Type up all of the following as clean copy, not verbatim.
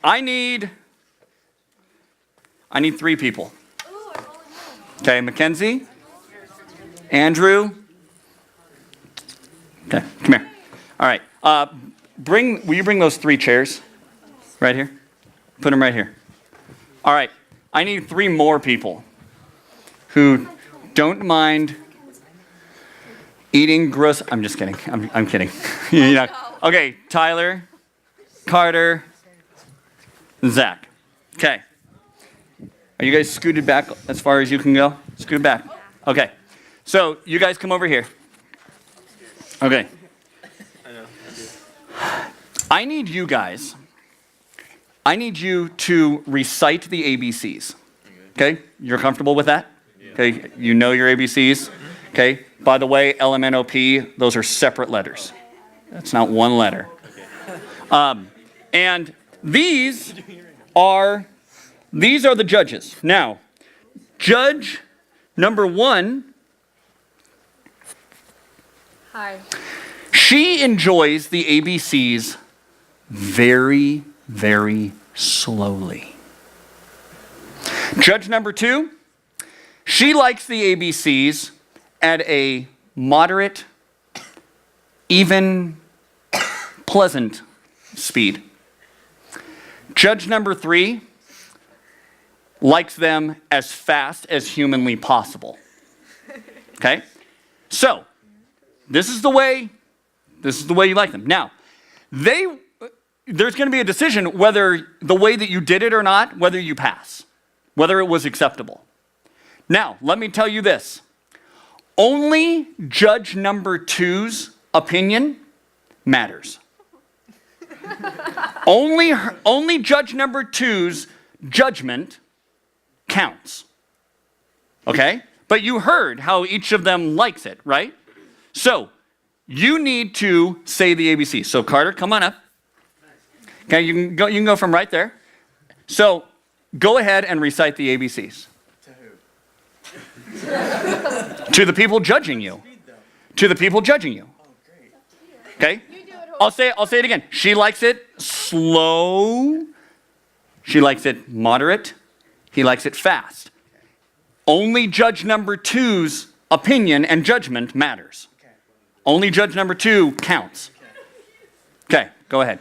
I need 3 people. Okay, Mackenzie, Andrew. Okay, come here. All right. Will you bring those 3 chairs right here? Put them right here. All right. I need 3 more people who don't mind eating gross. I'm just kidding. I'm kidding. You know. Okay, Tyler, Carter, Zach. Okay. Are you guys scooted back as far as you can go? Scoot back. Okay. So you guys come over here. Okay. I need you guys. I need you to recite the ABCs. Okay? You're comfortable with that? Okay. You know your ABCs. Okay. By the way, LMNOP, those are separate letters. That's not one letter. And these are the judges. Now, judge number 1. Hi. She enjoys the ABCs very, very slowly. Judge number 2, she likes the ABCs at a moderate, even pleasant speed. Judge number 3 likes them as fast as humanly possible. Okay? So, this is the way you like them. Now, there's going to be a decision whether the way that you did it or not, whether you pass, whether it was acceptable. Now, let me tell you this. Only judge number 2's opinion matters. Only judge number 2's judgment counts. Okay? But you heard how each of them likes it, right? So, you need to say the ABC. So, Carter, come on up. Okay, you can go from right there. So, go ahead and recite the ABCs. To who? To the people judging you. To the people judging you. Okay? I'll say it again. She likes it slow. She likes it moderate. He likes it fast. Only judge number 2's opinion and judgment matters. Only judge number 2 counts. Okay, go ahead.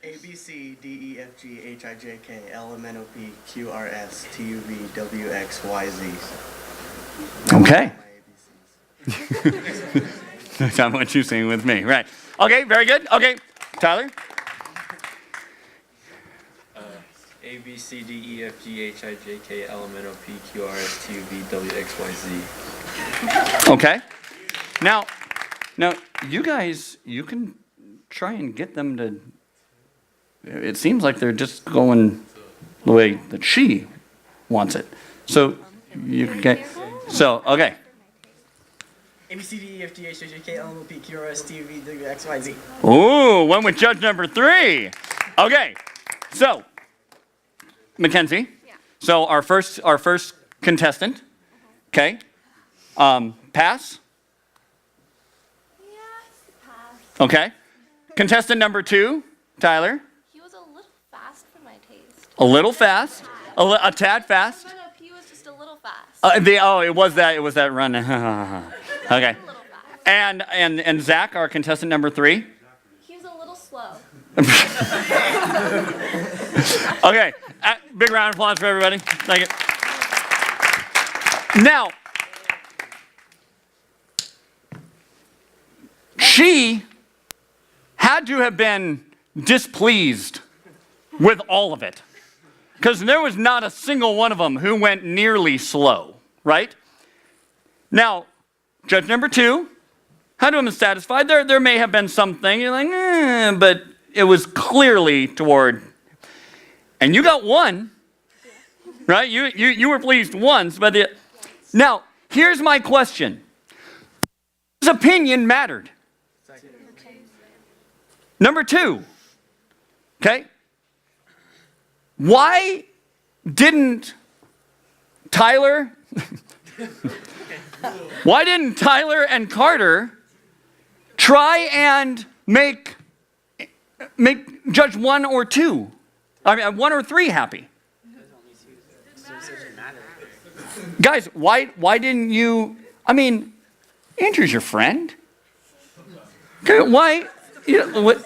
A, B, C, D, E, F, G, H, I, J, K, L, M, N, O, P, Q, R, S, T, U, V, W, X, Y, Z. Okay. That's not what you're saying with me, right? Okay, very good. Okay, Tyler. A, B, C, D, E, F, G, H, I, J, K, L, M, N, O, P, Q, R, S, T, U, V, W, X, Y, Z. Okay. Now, you guys, you can try and get them to. It seems like they're just going the way that she wants it. So you get. So okay. A, B, C, D, E, F, G, H, I, J, K, L, M, O, P, Q, R, S, T, U, V, W, X, Y, Z. Ooh, went with judge number 3. Okay, so Mackenzie. Yeah. So our first contestant. Okay. Pass. Okay. Contestant number 2, Tyler. He was a little fast for my taste. A little fast. A tad fast. No, he was just a little fast. It was that run. Okay. A little fast. And Zach, our contestant number 3. He was a little slow. Okay. Big round of applause for everybody. Thank you. Now, she had to have been displeased with all of it, because there was not a single one of them who went nearly slow, right? Now, judge number 2 had to have been satisfied. There may have been something, you're like, but it was clearly toward, and you got 1, right? You were pleased once, but now, here's my question. His opinion mattered. Number 2, okay? Why didn't Tyler and Carter try and make judge 1 or 2 I mean, 1 or 3 happy? Guys, why didn't you, I mean, Andrew's your friend. Okay, why, you know, what,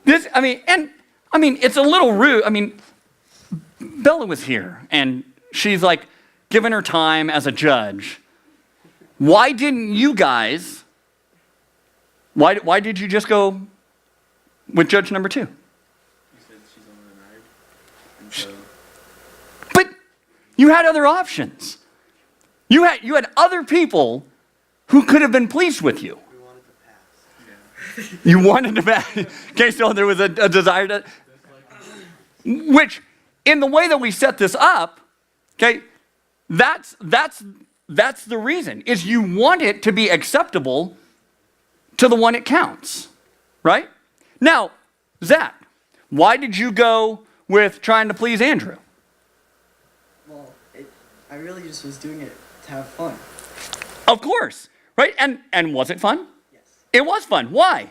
this, I mean, and, I mean, it's a little rude. I mean, Bella was here, and she's like giving her time as a judge. Why didn't you guys, why did you just go with judge number 2? You said she's on the night. And so, But you had other options. You had other people who could have been pleased with you. We wanted to pass. You wanted to pass. Okay, so there was a desire to, which in the way that we set this up, okay, that's the reason, is you want it to be acceptable to the one it counts, right? Now, Zach, why did you go with trying to please Andrew? Well, I really just was doing it to have fun. Of course, right? And was it fun? Yes. It was fun. Why?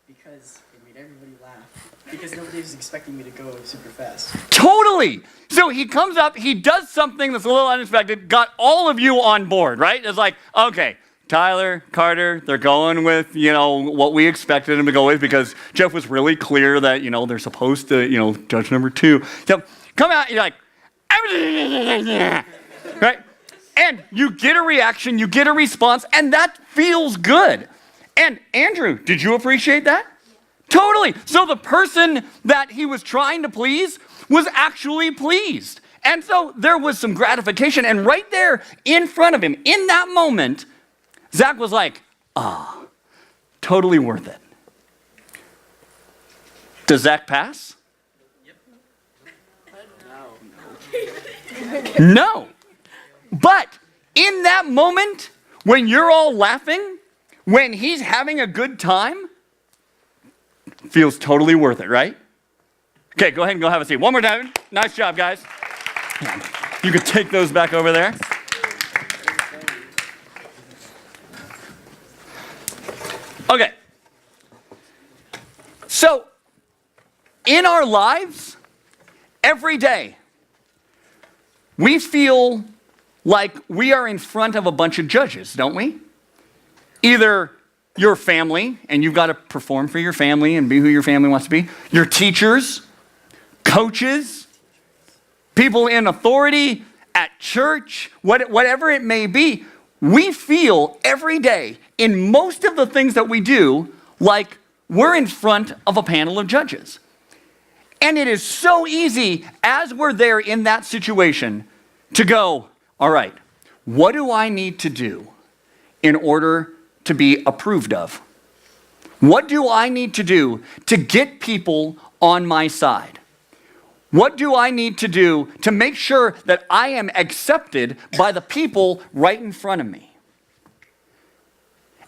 Because it made everybody laugh. Because nobody was expecting me to go super fast. Totally. So he comes up, he does something that's a little unexpected, got all of you on board, right? It's like, okay, Tyler, Carter, they're going with, you know, what we expected them to go with because Jeff was really clear that, you know, they're supposed to, you know, judge number 2. So come out, you're like, right? And you get a reaction, you get a response, and that feels good. And Andrew, did you appreciate that? Totally. So the person that he was trying to please was actually pleased. And so there was some gratification. And right there in front of him, in that moment, Zach was like, totally worth it. Does Zach pass? No. But in that moment, when you're all laughing, when he's having a good time, feels totally worth it, right? Okay, go ahead and go have a seat. One more time. Nice job, guys. You could take those back over there. Okay. So, in our lives, every day, we feel like we are in front of a bunch of judges, don't we? Either your family, and you've got to perform for your family and be who your family wants to be. Your teachers, coaches, people in authority at church, whatever it may be. We feel every day in most of the things that we do like we're in front of a panel of judges. And it is so easy as we're there in that situation to go, all right, what do I need to do in order to be approved of? What do I need to do to get people on my side? What do I need to do to make sure that I am accepted by the people right in front of me?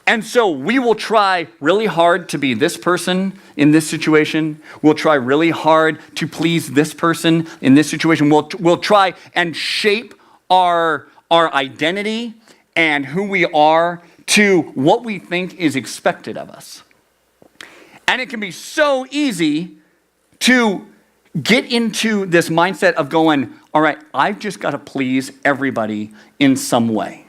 And so we will try really hard to be this person in this situation. We'll try really hard to please this person in this situation. We'll try and shape our identity and who we are to what we think is expected of us. And it can be so easy to get into this mindset of going, all right, I've just got to please everybody in some way.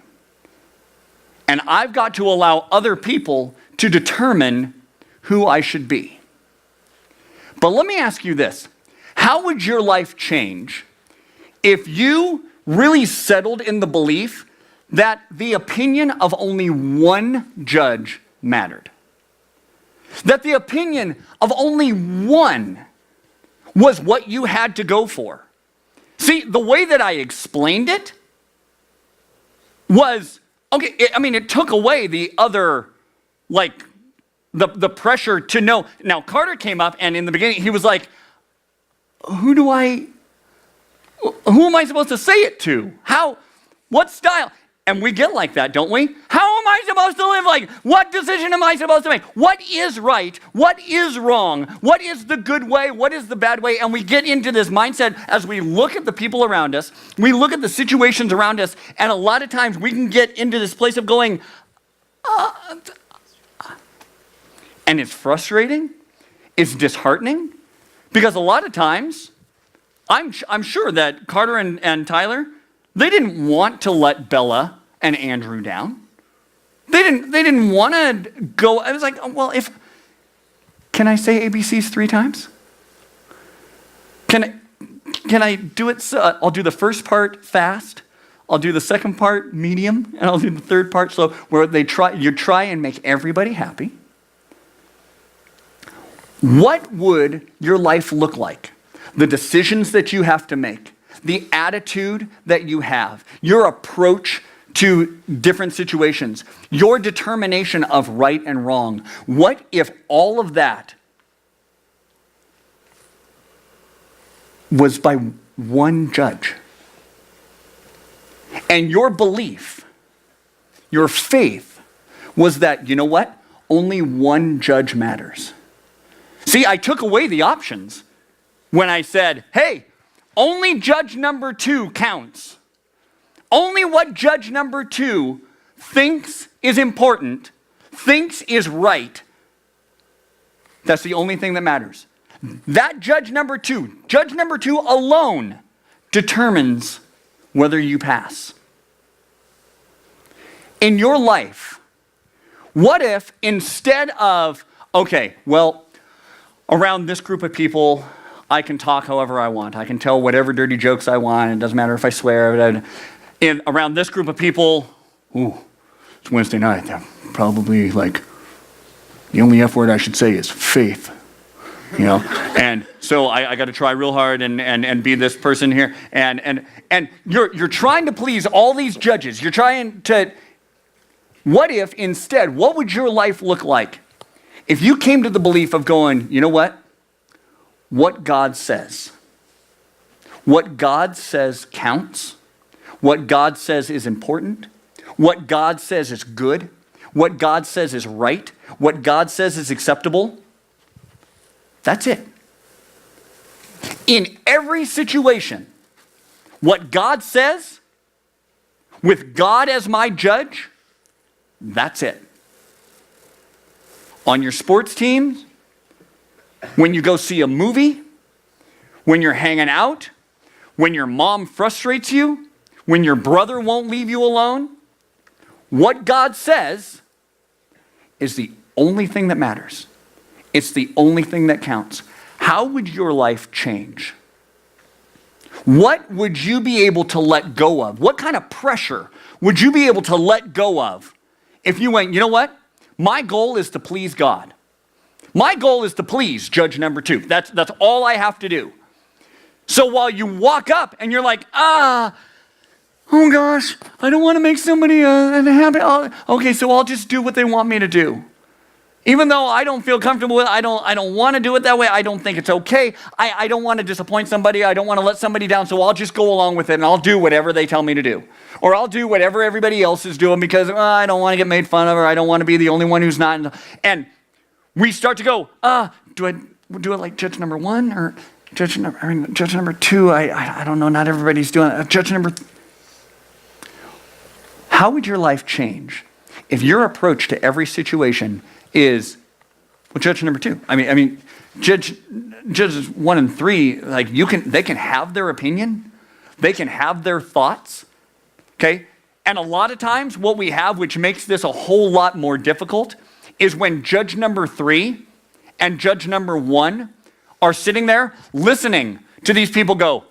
And I've got to allow other people to determine who I should be. But let me ask you this. How would your life change if you really settled in the belief that the opinion of only one judge mattered? That the opinion of only one was what you had to go for? See, the way that I explained it was, okay, it took away the other, like, the pressure to know. Now, Carter came up, and in the beginning, he was like, who am I supposed to say it to? How, what style? And we get like that, don't we? How am I supposed to live? Like, what decision am I supposed to make? What is right? What is wrong? What is the good way? What is the bad way? And we get into this mindset as we look at the people around us, we look at the situations around us, and a lot of times we can get into this place of going, and it's frustrating, it's disheartening, Because a lot of times, I'm sure that Carter and Tyler, they didn't want to let Bella and Andrew down. They didn't want to go. I was like, well, can I say ABCs 3 times? Can I do it? I'll do the first part fast. I'll do the second part medium, and I'll do the third part slow. Where you try and make everybody happy. What would your life look like? The decisions that you have to make, the attitude that you have, your approach to different situations, your determination of right and wrong. What if all of that was by one judge? And your belief, your faith, was that, you know what? Only one judge matters. See, I took away the options when I said, hey, only judge number 2 counts. Only what judge number 2 thinks is important, thinks is right, that's the only thing that matters. That judge number 2 alone determines whether you pass. In your life, what if instead of, okay, well, around this group of people, I can talk however I want. I can tell whatever dirty jokes I want. It doesn't matter if I swear. Around this group of people, it's Wednesday night. They're probably like, the only F word I should say is faith. And so I got to try real hard and be this person here. And you're trying to please all these judges. You're trying to, what if instead, what would your life look like if you came to the belief of going, you know what? What God says. What God says counts. What God says is important. What God says is good. What God says is right. What God says is acceptable. That's it. In every situation, what God says, with God as my judge, that's it. On your sports teams, when you go see a movie, when you're hanging out, when your mom frustrates you, when your brother won't leave you alone, what God says is the only thing that matters. It's the only thing that counts. How would your life change? What would you be able to let go of? What kind of pressure would you be able to let go of if you went, you know what? My goal is to please God. My goal is to please judge number 2. That's all I have to do. So while you walk up and you're like, oh gosh, I don't want to make somebody unhappy. Okay, so I'll just do what they want me to do. Even though I don't feel comfortable with it, I don't want to do it that way. I don't think it's okay. I don't want to disappoint somebody. I don't want to let somebody down, so I'll just go along with it and I'll do whatever they tell me to do. Or I'll do whatever everybody else is doing because I don't want to get made fun of or I don't want to be the only one who's not. And we start to go, do I do it like judge number 1 or judge number 2? I don't know, not everybody's doing it. Judge number... How would your life change if your approach to every situation is, well, judge number 2? I mean, judges 1 and 3, like they can have their opinion, they can have their thoughts, okay? And a lot of times what we have, which makes this a whole lot more difficult, is when judge number 3 and judge number 1 are sitting there listening to these people go,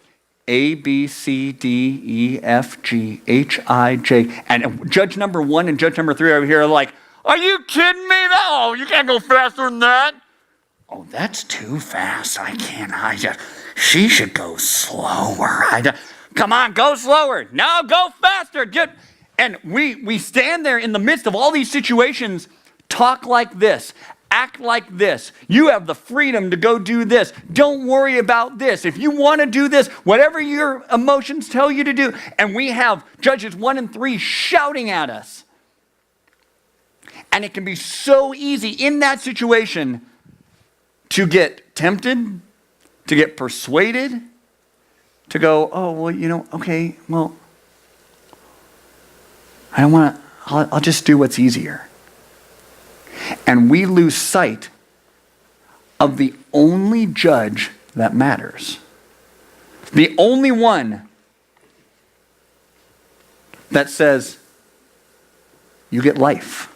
A, B, C, D, E, F, G, H, I, J. And judge number 1 and judge number 3 over here are like, are you kidding me? No, you can't go faster than that. Oh, that's too fast. I can't. She should go slower. Come on, go slower. No, go faster. And we stand there in the midst of all these situations, talk like this, act like this. You have the freedom to go do this. Don't worry about this. If you want to do this, whatever your emotions tell you to do. And we have judges 1 and 3 shouting at us. And it can be so easy in that situation to get tempted, to get persuaded, to go, oh, well, okay, well, I don't want to, I'll just do what's easier. And we lose sight of the only judge that matters. The only one that says, you get life.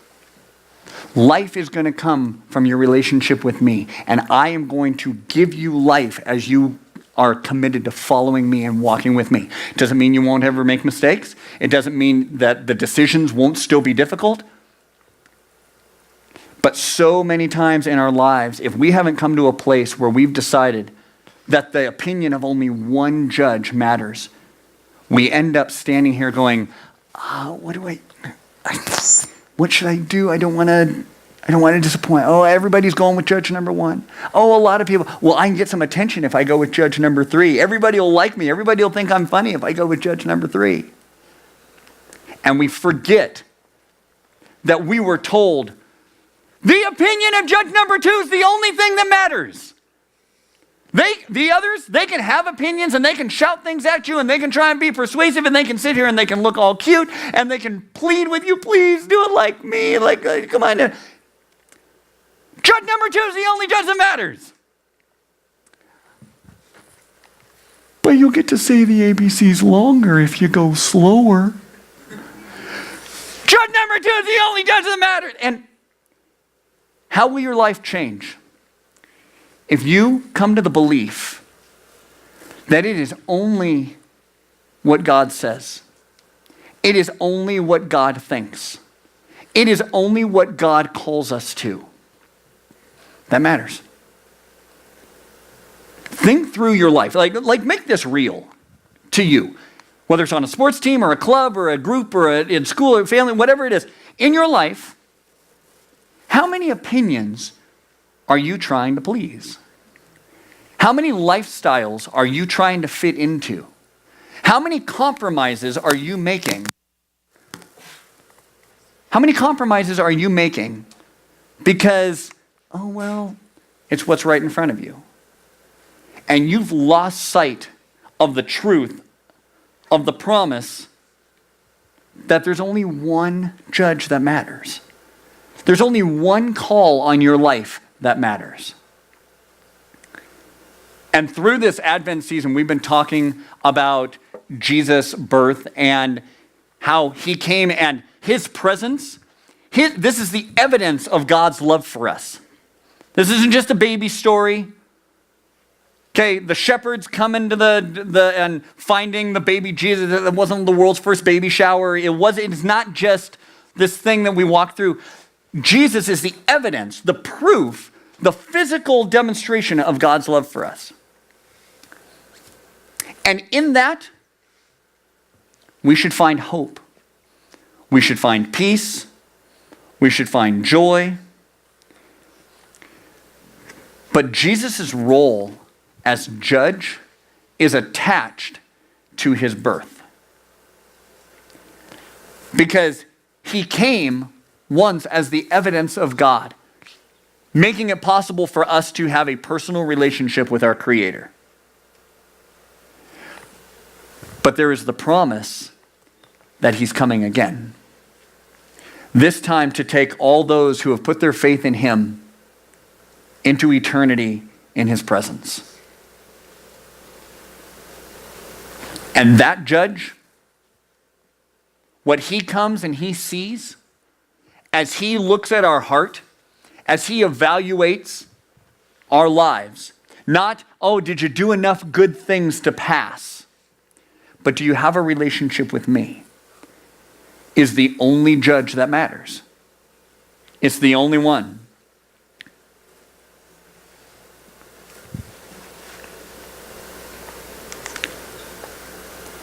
Life is going to come from your relationship with me, and I am going to give you life as you are committed to following me and walking with me. It doesn't mean you won't ever make mistakes. It doesn't mean that the decisions won't still be difficult. But so many times in our lives, if we haven't come to a place where we've decided that the opinion of only one judge matters, we end up standing here going, what should I do? I don't want to disappoint. Oh, everybody's going with judge number 1. Oh, a lot of people. Well, I can get some attention if I go with judge number 3. Everybody will like me. Everybody will think I'm funny if I go with judge number 3. And we forget that we were told the opinion of judge number 2 is the only thing that matters. The others, they can have opinions and they can shout things at you and they can try and be persuasive and they can sit here and they can look all cute and they can plead with you, please do it like me, come on. Judge number 2 is the only judge that matters. But you'll get to say the ABCs longer if you go slower. Judge number 2 is the only judge that matters. And how will your life change? If you come to the belief that it is only what God says, it is only what God thinks, it is only what God calls us to, that matters. Think through your life. Like make this real to you. Whether it's on a sports team or a club or a group or in school or family, whatever it is. In your life, how many opinions are you trying to please? How many lifestyles are you trying to fit into? How many compromises are you making? How many compromises are you making because, oh, well, it's what's right in front of you? And you've lost sight of the truth of the promise that there's only one judge that matters. There's only one call on your life that matters. And through this Advent season, we've been talking about Jesus' birth and how he came and his presence. This is the evidence of God's love for us. This isn't just a baby story. Okay, the shepherds come into and finding the baby Jesus. It wasn't the world's first baby shower. It's not just this thing that we walk through. Jesus is the evidence, the proof, the physical demonstration of God's love for us. And in that, we should find hope. We should find peace. We should find joy. But Jesus' role as judge is attached to his birth. Because he came once as the evidence of God, making it possible for us to have a personal relationship with our Creator. But there is the promise that he's coming again. This time to take all those who have put their faith in him into eternity in his presence. And that judge, what he comes and he sees, as he looks at our heart, as he evaluates our lives, not, oh, did you do enough good things to pass? But do you have a relationship with me? Is the only judge that matters. It's the only one.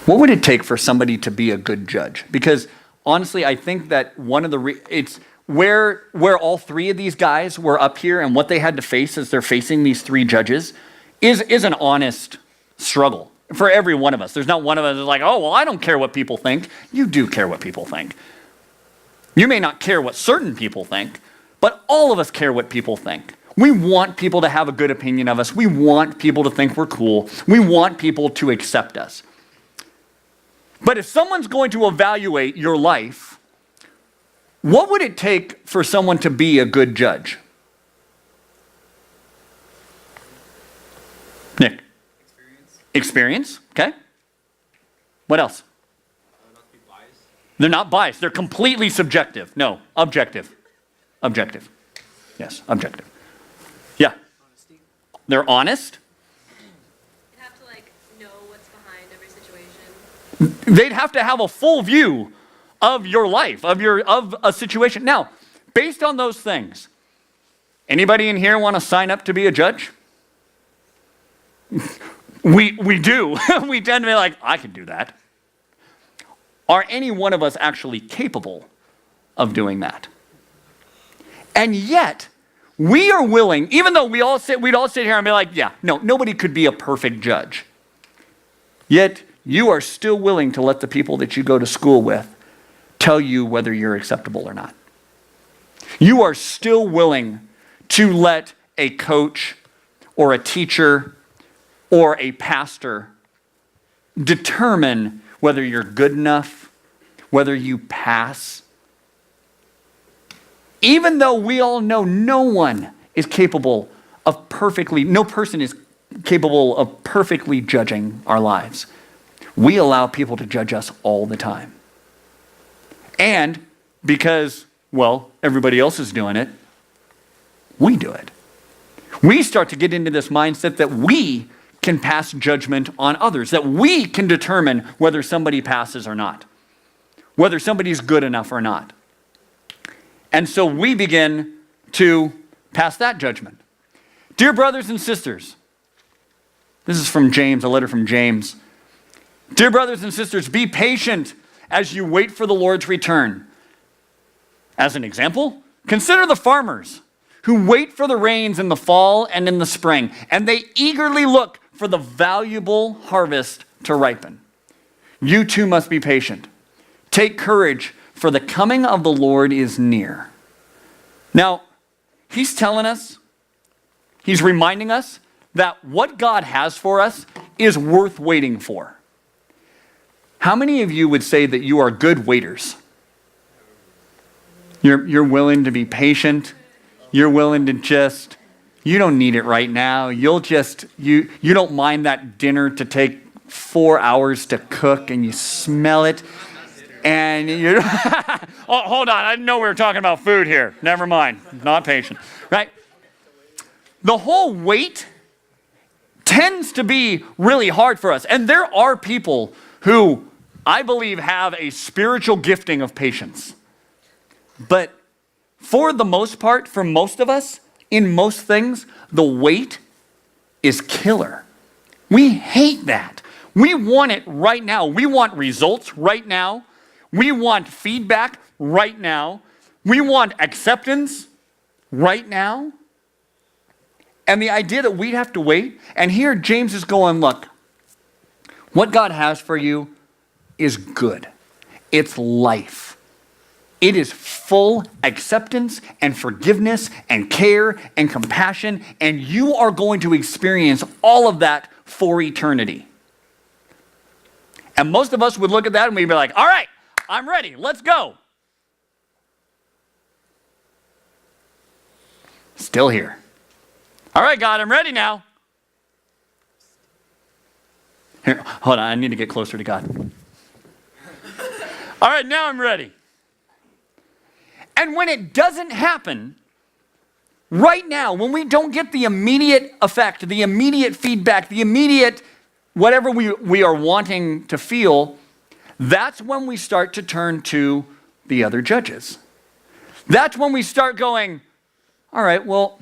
What would it take for somebody to be a good judge? Because honestly, I think that one of the it's where all three of these guys were up here and what they had to face as they're facing these three judges is an honest struggle for every one of us. There's not one of us who's like, oh, well, I don't care what people think. You do care what people think. You may not care what certain people think, but all of us care what people think. We want people to have a good opinion of us. We want people to think we're cool. We want people to accept us. But if someone's going to evaluate your life, what would it take for someone to be a good judge? Nick. Experience, okay? What else? Not to be biased. They're not biased. They're completely subjective. No, objective. Objective. Yes, objective. Yeah. They're honest. You have to like know what's behind every situation. They'd have to have a full view of your life, of a situation. Now, based on those things, anybody in here want to sign up to be a judge? We do. We tend to be like, I can do that. Are any one of us actually capable of doing that? And yet, we are willing, even though we'd all sit here and be like, yeah, no, nobody could be a perfect judge. Yet, you are still willing to let the people that you go to school with tell you whether you're acceptable or not. You are still willing to let a coach or a teacher or a pastor determine whether you're good enough, whether you pass. Even though we all know no person is capable of perfectly judging our lives, we allow people to judge us all the time. And because, well, everybody else is doing it, we do it. We start to get into this mindset that we can pass judgment on others, that we can determine whether somebody passes or not, whether somebody's good enough or not. And so we begin to pass that judgment. Dear brothers and sisters, this is from James, a letter from James. Dear brothers and sisters, be patient as you wait for the Lord's return. As an example, consider the farmers who wait for the rains in the fall and in the spring, and they eagerly look for the valuable harvest to ripen. You too must be patient. Take courage, for the coming of the Lord is near. Now, he's telling us, he's reminding us that what God has for us is worth waiting for. How many of you would say that you are good waiters? You're willing to be patient. You're willing to just, you don't need it right now. You'll just, you don't mind that dinner to take 4 hours to cook and you smell it. And you're, oh, hold on, I didn't know we were talking about food here. Never mind, not patient, right? The whole wait tends to be really hard for us. And there are people who I believe have a spiritual gifting of patience. But for the most part, for most of us, in most things, the wait is killer. We hate that. We want it right now. We want results right now. We want feedback right now. We want acceptance right now. And the idea that we'd have to wait, and here James is going, look, what God has for you is good. It's life. It is full acceptance and forgiveness and care and compassion, and you are going to experience all of that for eternity. And most of us would look at that and we'd be like, all right, I'm ready, let's go. Still here. All right, God, I'm ready now. Here, hold on, I need to get closer to God. All right, now I'm ready. And when it doesn't happen, right now, when we don't get the immediate effect, the immediate feedback, the immediate whatever we are wanting to feel, that's when we start to turn to the other judges. That's when we start going, all right, well,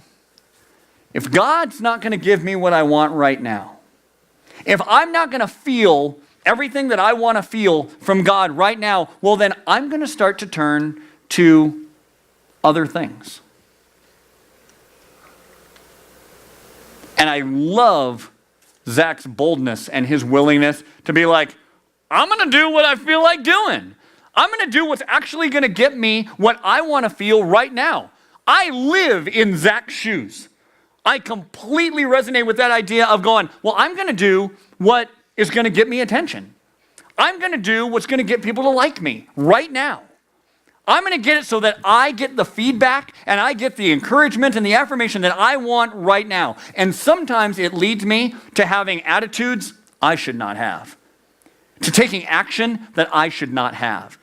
if God's not going to give me what I want right now, if I'm not going to feel everything that I want to feel from God right now, well, then I'm going to start to turn to other things. And I love Zach's boldness and his willingness to be like, I'm going to do what I feel like doing. I'm going to do what's actually going to get me what I want to feel right now. I live in Zach's shoes. I completely resonate with that idea of going, well, I'm going to do what is going to get me attention. I'm going to do what's going to get people to like me right now. I'm going to get it so that I get the feedback and I get the encouragement and the affirmation that I want right now. And sometimes it leads me to having attitudes I should not have, to taking action that I should not have,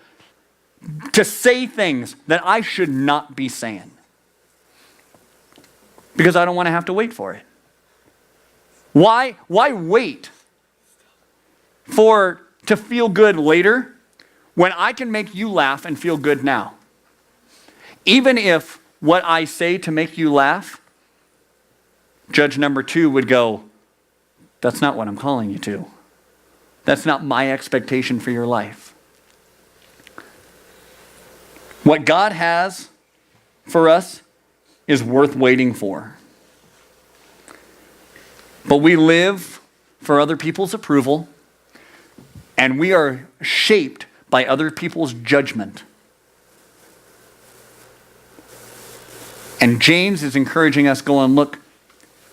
to say things that I should not be saying, because I don't want to have to wait for it. Why wait to feel good later when I can make you laugh and feel good now? Even if what I say to make you laugh, judge number 2 would go, that's not what I'm calling you to. That's not my expectation for your life. What God has for us is worth waiting for. But we live for other people's approval, and we are shaped by other people's judgment. And James is encouraging us, going, look,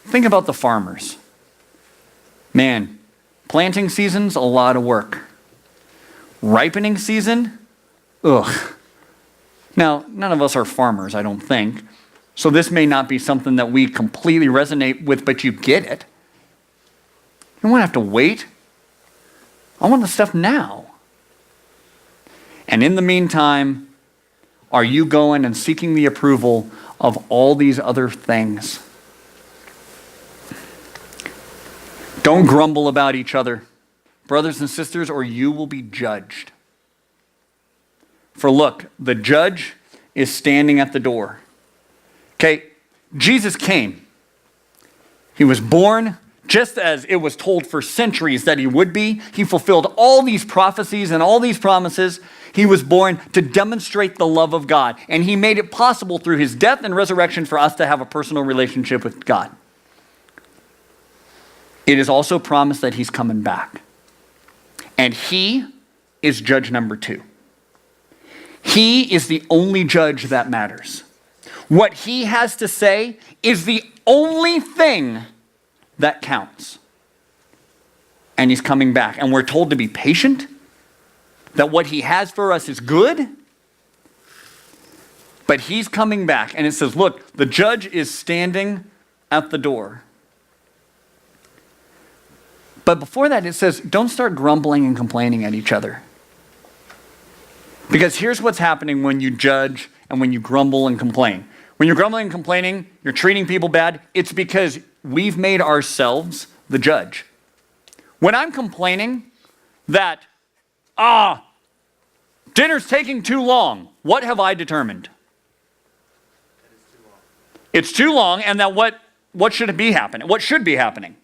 think about the farmers. Man, planting season's a lot of work. Ripening season, ugh. Now, none of us are farmers, I don't think. So this may not be something that we completely resonate with, but you get it. You don't want to have to wait. I want the stuff now. And in the meantime, are you going and seeking the approval of all these other things? Don't grumble about each other, brothers and sisters, or you will be judged. For look, the judge is standing at the door. Okay, Jesus came. He was born just as it was told for centuries that he would be. He fulfilled all these prophecies and all these promises. He was born to demonstrate the love of God. And he made it possible through his death and resurrection for us to have a personal relationship with God. It is also promised that he's coming back. And he is judge number 2. He is the only judge that matters. What he has to say is the only thing that counts. And he's coming back. And we're told to be patient, that what he has for us is good. But he's coming back. And it says, look, the judge is standing at the door. But before that, it says, don't start grumbling and complaining at each other. Because here's what's happening when you judge and when you grumble and complain. When you're grumbling and complaining, you're treating people bad, it's because we've made ourselves the judge. When I'm complaining that, dinner's taking too long, what have I determined? It's too long, and that what should be happening? What should be happening?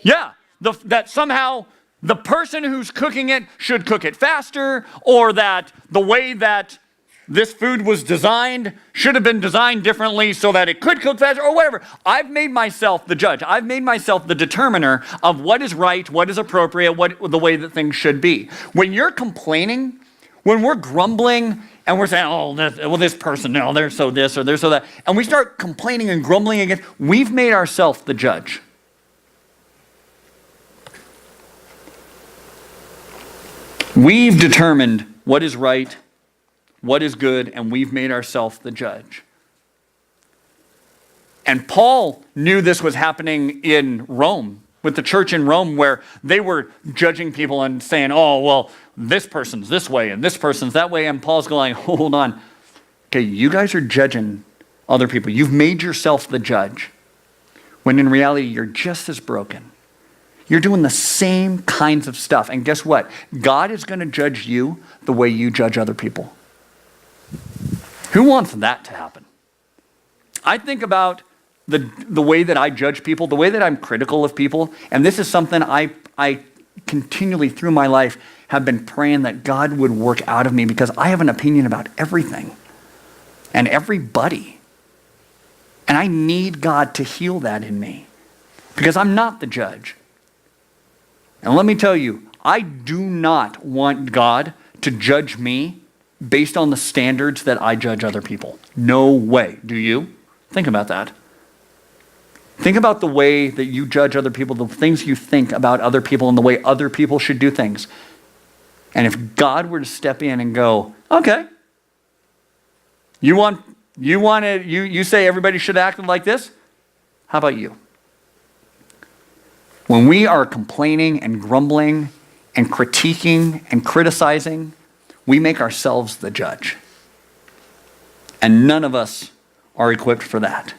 Yeah, that somehow the person who's cooking it should cook it faster, or that the way that this food was designed should have been designed differently so that it could cook faster, or whatever. I've made myself the judge. I've made myself the determiner of what is right, what is appropriate, the way that things should be. When you're complaining, when we're grumbling and we're saying, this person, no, they're so this or they're so that, and we start complaining and grumbling again, we've made ourselves the judge. We've determined what is right, what is good, and we've made ourselves the judge. And Paul knew this was happening in Rome, with the church in Rome, where they were judging people and saying, this person's this way and this person's that way. And Paul's going, hold on. Okay, you guys are judging other people. You've made yourself the judge, when in reality, you're just as broken. You're doing the same kinds of stuff. And guess what? God is going to judge you the way you judge other people. Who wants that to happen? I think about the way that I judge people, the way that I'm critical of people, and this is something I continually through my life have been praying that God would work out of me, because I have an opinion about everything and everybody. And I need God to heal that in me, because I'm not the judge. And let me tell you, I do not want God to judge me based on the standards that I judge other people. No way. Do you? Think about that. Think about the way that you judge other people, the things you think about other people, and the way other people should do things. And if God were to step in and go, okay, you say everybody should act like this? How about you? When we are complaining and grumbling and critiquing and criticizing, we make ourselves the judge. And none of us are equipped for that.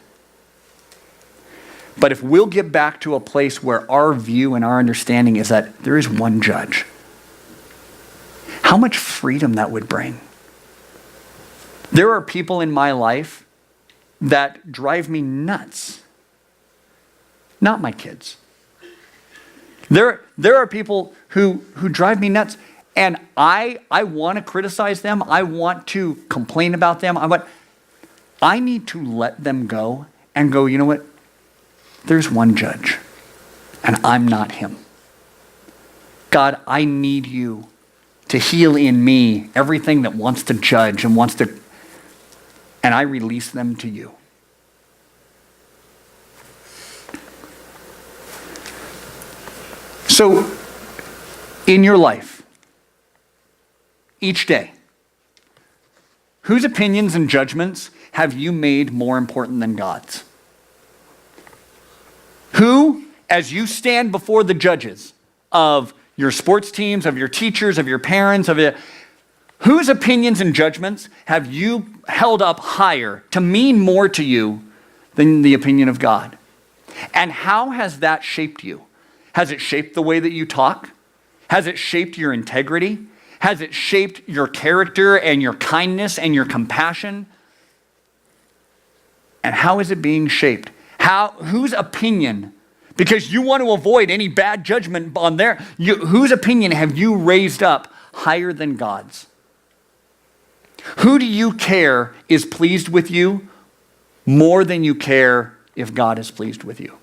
But if we'll get back to a place where our view and our understanding is that there is one judge, how much freedom that would bring. There are people in my life that drive me nuts. Not my kids. There are people who drive me nuts, and I want to criticize them. I want to complain about them. I need to let them go and go, you know what? There's one judge, and I'm not him. God, I need you to heal in me everything that wants to judge and wants to, and I release them to you. So, in your life, each day, whose opinions and judgments have you made more important than God's? Who, as you stand before the judges of your sports teams, of your teachers, of your parents, whose opinions and judgments have you held up higher to mean more to you than the opinion of God? And how has that shaped you? Has it shaped the way that you talk? Has it shaped your integrity? Has it shaped your character and your kindness and your compassion? And how is it being shaped? Whose opinion, because you want to avoid any bad judgment on whose opinion have you raised up higher than God's? Who do you care is pleased with you more than you care if God is pleased with you?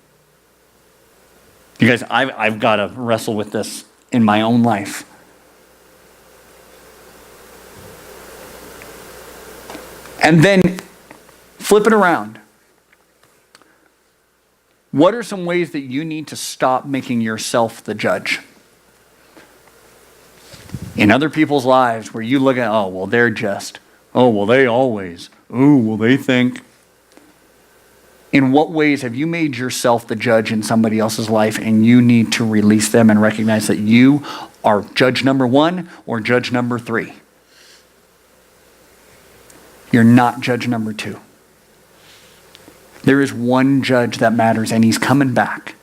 You guys, I've got to wrestle with this in my own life. And then flip it around. What are some ways that you need to stop making yourself the judge? In other people's lives where you look at, oh, well, they're just, oh, well, they always, oh, well, they think. In what ways have you made yourself the judge in somebody else's life and you need to release them and recognize that you are judge number 1 or judge number 3? You're not judge number 2. There is one judge that matters, and he's coming back.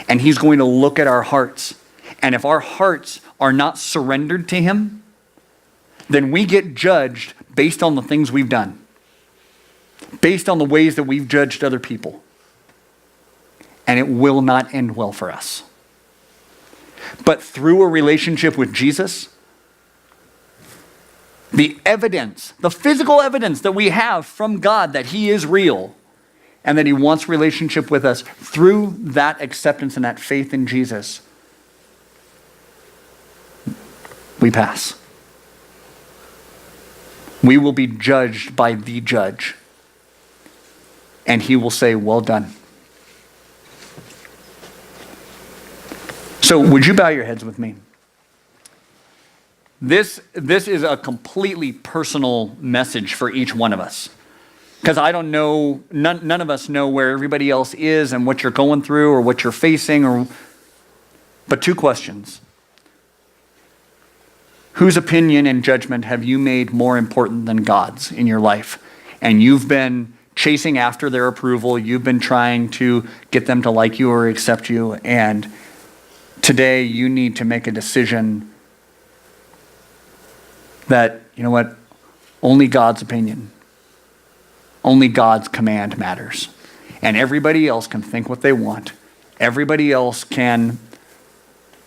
And he's going to look at our hearts. And if our hearts are not surrendered to him, then we get judged based on the things we've done, based on the ways that we've judged other people. And it will not end well for us. But through a relationship with Jesus, the evidence, the physical evidence that we have from God that he is real and that he wants relationship with us, through that acceptance and that faith in Jesus, we pass. We will be judged by the judge. And he will say, well done. So would you bow your heads with me? This is a completely personal message for each one of us. Because I don't know, none of us know where everybody else is and what you're going through or what you're facing. But 2 questions. Whose opinion and judgment have you made more important than God's in your life? And you've been chasing after their approval. You've been trying to get them to like you or accept you. And today you need to make a decision that, you know what, only God's opinion, only God's command matters. And everybody else can think what they want. Everybody else can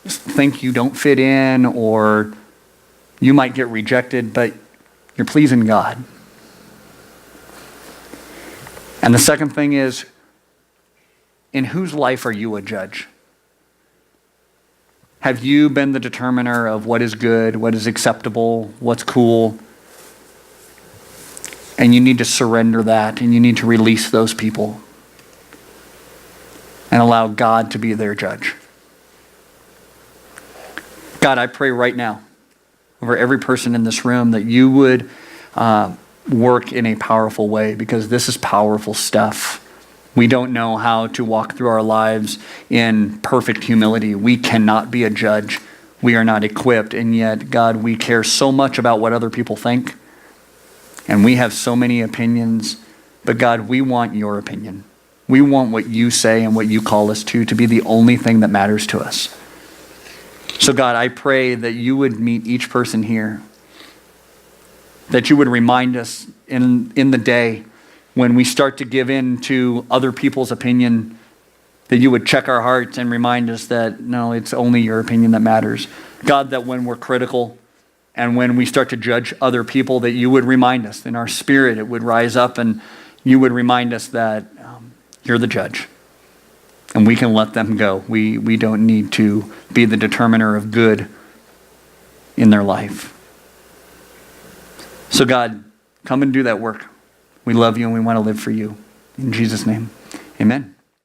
think you don't fit in or you might get rejected, but you're pleasing God. And the second thing is, in whose life are you a judge? Have you been the determiner of what is good, what is acceptable, what's cool? And you need to surrender that, and you need to release those people and allow God to be their judge. God, I pray right now over every person in this room that you would work in a powerful way, because this is powerful stuff. We don't know how to walk through our lives in perfect humility. We cannot be a judge. We are not equipped. And yet, God, we care so much about what other people think. And we have so many opinions. But God, we want your opinion. We want what you say and what you call us to be the only thing that matters to us. So God, I pray that you would meet each person here. That you would remind us in the day when we start to give in to other people's opinion, that you would check our hearts and remind us that, no, it's only your opinion that matters. God, that when we're critical and when we start to judge other people, that you would remind us in our spirit, it would rise up and you would remind us that you're the judge and we can let them go. We don't need to be the determiner of good in their life. So God, come and do that work. We love you and we want to live for you. In Jesus' name, amen.